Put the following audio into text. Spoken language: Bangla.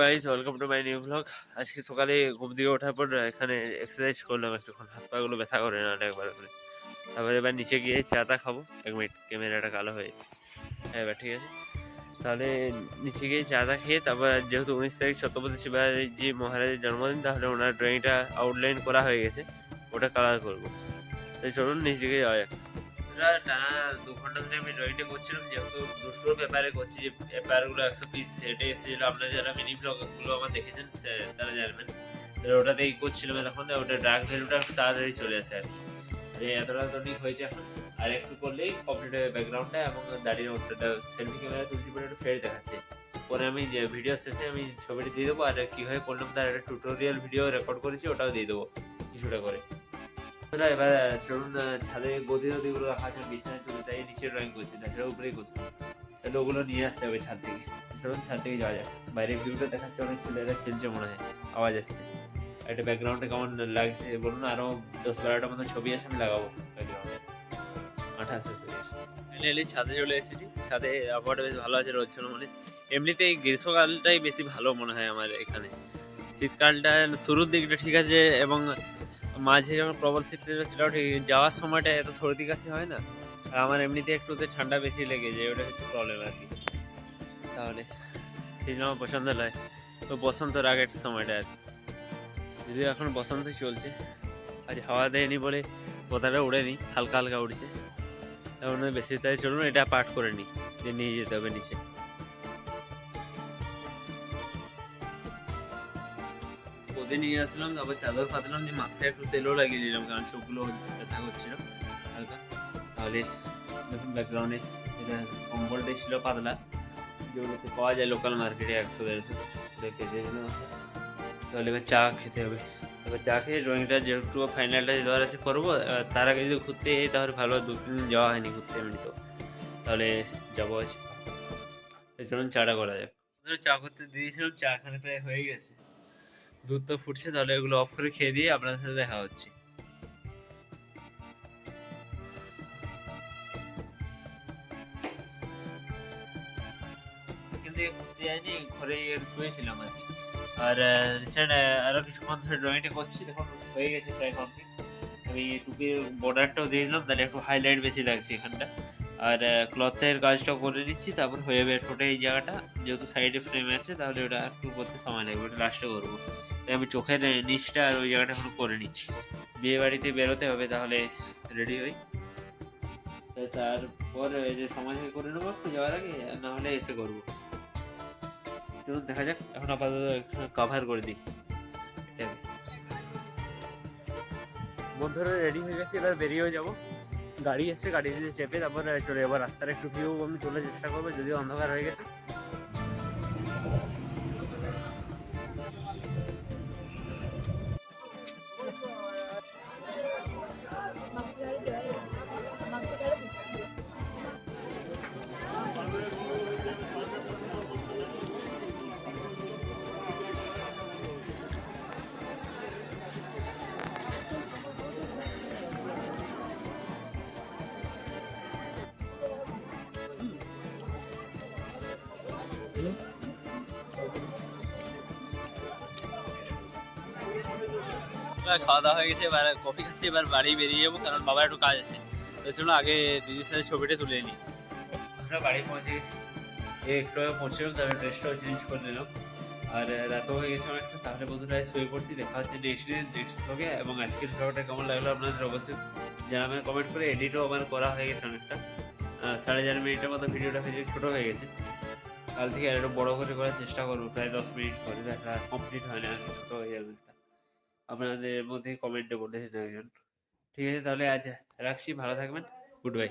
Guys, welcome to my new blog. আজকে সকালে ঘুম থেকে ওঠার পর এখানে এক্সারসাইজ করলাম একটুক্ষণ, হাত পা গুলো ব্যথা করে না একবার করে। তারপরে এবার নিচে গিয়ে চাটা খাবো। 1 মিনিট, ক্যামেরাটা কালো হয়ে। হ্যাঁ, এবার ঠিক আছে। তাহলে নিচে গিয়ে চাটা খেয়ে তারপর যেহেতু 19 তারিখ ছত্রপতি শিবাজী মহারাজের জন্মদিন, তাহলে ওনার ড্রয়িংটা আউটলাইন করা হয়ে গেছে, ওটা কালার করবো। তাই চলুন নিচে গিয়ে যাওয়া যাক। টানা 2 ঘন্টা ধরে আমি ড্রয়িংটা করছিলাম, যেহেতু দুশো পেপারে করছি। যে পেপারগুলো 100 পিস সেটে এসেছিল, আপনারা যারা মিনি ব্লগগুলো আমার দেখেছেন তারা জানবেন। ওটাতেই করছিলাম তখন, ওটা ডার্ক ভ্যালুটা তাড়াতাড়ি চলে আসে আর কি। এতটা টনিক হয়েছে এখন, আর একটু করলেই কমপ্লিট হয়ে ব্যাকগ্রাউন্ডটা এবং দাঁড়িয়ে অবস্থাটা সেলফি ক্যামেরা তুলছি বলে একটু ফের দেখাচ্ছে। পরে আমি যে ভিডিও শেষে আমি ছবিটি দিয়ে দেবো, আর কীভাবে করলাম তার একটা টিউটোরিয়াল ভিডিও রেকর্ড করেছি, ওটাও দিয়ে দেবো কিছুটা করে। এবার চলুন, ছাদে গদি টদিগুলো রাখা আছে বিছানায় তুলে, তাই নিচে ড্রয়িং করছি, তাছাড়া উপরেই করছি। তাহলে ওগুলো নিয়ে আসতে হবে ছাদ থেকে। চলুন ছাদ থেকে যাওয়া যায়। বাইরের ভিউটা দেখাচ্ছে, অনেক ছেলেরা খেলছে মনে হয়, আওয়াজ আসছে। একটা ব্যাকগ্রাউন্ডে কেমন লাগছে বলুন। আরও 10-12টা মতো ছবি আছে, আমি লাগাবো ব্যাকগ্রাউন্ডে। 28 ছবি আছে। ফাইনালি ছাদে চলে এসেছি। ছাদে আবহাওয়াটা বেশ ভালো আছে, রোদ ছিল মনে। এমনিতেই গ্রীষ্মকালটাই বেশি ভালো মনে হয় আমার এখানে। শীতকালটা শুরুর দিকটা ঠিক আছে, এবং মাঝে যখন প্রবল শীত ছিল সেটাও ঠিক। যাওয়ার সময়টা এত সর্দি কাশি হয় না। আর আমার এমনিতে একটুতে ঠান্ডা বেশি লেগে যায়, ওটা হচ্ছে প্রবলেম আর কি। তাহলে সেই জন্য আমার পছন্দ নয়। তো বসন্তর আগের সময়টা আর কি। যদিও এখন বসন্ত চলছে, আজ হাওয়া দেয়নি বলে কথাটা উড়েনি, হালকা হালকা উঠছে। তেমন বেশি, তাই চলুন এটা পাঠ করে নিই, যে নিয়ে যেতে হবে নিচে। ওদের নিয়ে আসলাম, তারপর চাদর পাতলাম, যে মাথায় একটু তেলও লাগিয়ে দিলাম, কারণ চোখগুলো ব্যথা করছিল হালকা। তাহলে দেখুন ব্যাকগ্রাউন্ডে এটা কম্বলটাই ছিল পাতলা, যেগুলোতে পাওয়া যায় লোকাল মার্কেটে 100-150 দেখে দিয়েছিলাম। তাহলে এবার চা খেতে হবে। এবার চা খেয়ে ড্রয়িংটা যেটুকু ফাইনালটা দেওয়ার আছে করবো। তার আগে যদি ঘুরতে যাই তাহলে ভালো, 2-3 দিন যাওয়া হয়নি ঘুরতে এমনি তো। তাহলে যাবো আজ। চলুন চাটা করা যাক। চা করতে দিয়েছিলাম, চা এখানে প্রায় হয়ে গেছে, দুধ তো ফুটছে। তাহলে এগুলো অফ করে খেয়ে দিয়ে আপনাদের সাথে দেখা হচ্ছে। কিন্তু ঘুরতে যাইনি, ঘরে শুয়েছিলাম আর কি। আর রিসেন্ট আরো কিছুক্ষণ ধরে ড্রয়িংটা করছি, দেখুন হয়ে গেছে প্রায় কমপ্লিট। আমি টুপির বর্ডারটাও দিয়ে দিলাম, তাহলে একটু হাইলাইট বেশি লাগছে এখানটা। আর ক্লথের কাজটাও করে নিচ্ছি, তারপর হয়ে যাবে ঠোঁটে এই জায়গাটা। যেহেতু সাইডে ফ্রেম আছে, তাহলে ওটা একটু করতে সময় লাগবে, ওটা লাস্টে করবো। তাই আমি চোখের নিচটা আর ওই জায়গাটা এখন করে নিচ্ছি। বিয়ে বাড়িতে বেরোতে হবে, তাহলে রেডি হই। তারপর এই যে সময় থেকে করে নেবো একটু যাওয়ার আগে, না হলে এসে করবো। চলুন দেখা যাক। এখন আপাতত কভার করে দিই এটাকে। বন্ধুরা রেডি হয়ে গেছে, এবার বেরিয়েও যাবো। গাড়ি এসছে, গাড়িতে চেপে তারপর চলে যাবো। রাস্তার একটু ভিউ আমি তোলার চেষ্টা করবো, যদিও অন্ধকার হয়ে গেছে। খাওয়া দাওয়া হয়ে গেছে, এবার কফি খাচ্ছি। এবার বাড়ি বেরিয়ে যাবো, কারণ বাবার একটু কাজ আছে। তার জন্য আগে দিদির সাথে ছবিটা তুলে নিই। আমরা বাড়ি পৌঁছে গেছি, একটু আগে পৌঁছলাম, তারপরে ড্রেসটাও চেঞ্জ করে নিলাম। আর রাতও হয়ে গেছে অনেকটা। তাহলে বন্ধুরা শুয়ে পড়ছি, দেখা হচ্ছে নেক্সট দিন নেক্সট ব্লগে। এবং আজকের ব্লগটা কেমন লাগলো আপনাদের অবশ্যই জানাবেন কমেন্ট করে। এডিটও আমার করা হয়ে গেছে অনেকটা, 4.5 মিনিটের মতো ভিডিওটা হয়েছে, ছোটো হয়ে গেছে। কাল থেকে আর একটু বড়ো করে করার চেষ্টা করবো, প্রায় 10 মিনিট করে, দেখা কমপ্লিট হয় না আর কি, ছোটো হয়ে যাবে। আপনাদের মধ্যে কমেন্টে বলেছেন একজন। ঠিক আছে, তাহলে আজ রাখছি, ভালো থাকবেন, গুড বাই।